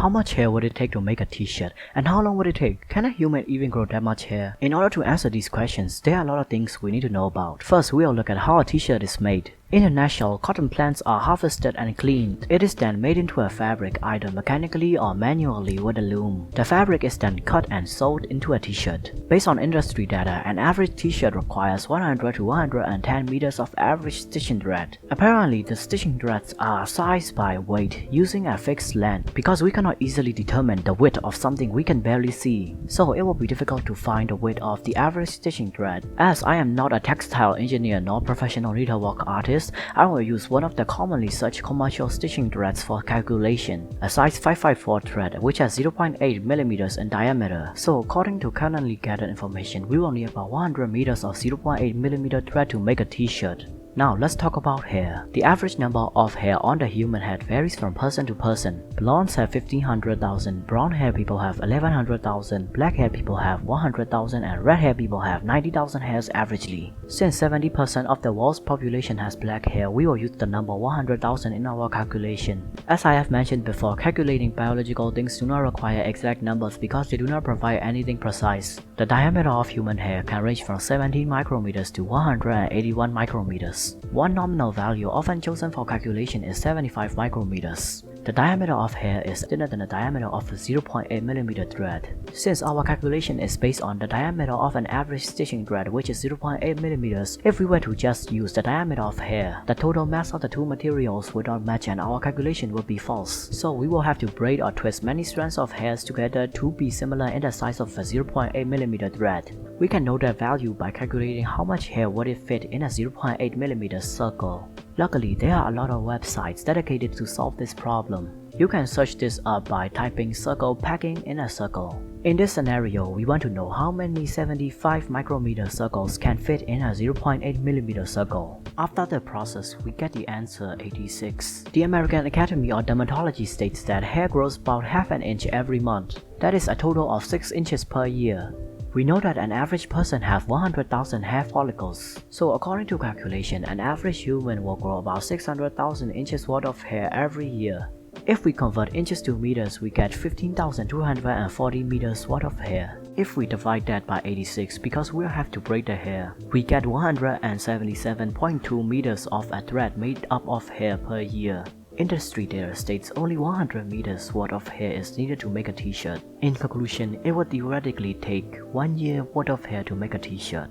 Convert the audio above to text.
How much hair would it take to make a t-shirt? And how long would it take? Can a human even grow that much hair? In order to answer these questions, there are a lot of things we need to know about. First, we'll look at how a t-shirt is made. In a nutshell, cotton plants are harvested and cleaned. It is then made into a fabric either mechanically or manually with a loom. The fabric is then cut and sewed into a t-shirt. Based on industry data, an average t-shirt requires 100 to 110 meters of average stitching thread. Apparently, the stitching threads are sized by weight using a fixed length because we cannot easily determine the width of something we can barely see. So it will be difficult to find the width of the average stitching thread. As I am not a textile engineer nor professional needlework artist, I will use one of the commonly searched commercial stitching threads for calculation, a size 554 thread which has 0.8 mm in diameter. So according to currently gathered information, we will need about 100 meters of 0.8 mm thread to make a t-shirt. Now let's talk about hair. The average number of hair on the human head varies from person to person. Blondes have 1500,000, brown hair people have 1100,000, black hair people have 100,000, and red hair people have 90,000 hairs averagely. Since 70% of the world's population has black hair, we will use the number 100,000 in our calculation. As I have mentioned before, calculating biological things do not require exact numbers because they do not provide anything precise. The diameter of human hair can range from 17 micrometers to 181 micrometers. One nominal value often chosen for calculation is 75 micrometers. The diameter of hair is thinner than the diameter of a 0.8 mm thread. Since our calculation is based on the diameter of an average stitching thread which is 0.8 mm, if we were to just use the diameter of hair, the total mass of the two materials would not match and our calculation would be false. So we will have to braid or twist many strands of hairs together to be similar in the size of a 0.8 mm thread. We can know that value by calculating how much hair would it fit in a 0.8 mm circle. Luckily, there are a lot of websites dedicated to solve this problem. You can search this up by typing circle packing in a circle. In this scenario, we want to know how many 75 micrometer circles can fit in a 0.8 mm circle. After the process, we get the answer 86. The American Academy of Dermatology states that hair grows about half an inch every month. That is a total of 6 inches per year. We know that an average person has 100,000 hair follicles. So according to calculation, an average human will grow about 600,000 inches worth of hair every year. If we convert inches to meters, we get 15,240 meters worth of hair. If we divide that by 86, because we'll have to braid the hair, we get 177.2 meters of a thread made up of hair per year. Industry data states only 100 meters worth of hair is needed to make a t-shirt. In conclusion, it would theoretically take 1 year worth of hair to make a t-shirt.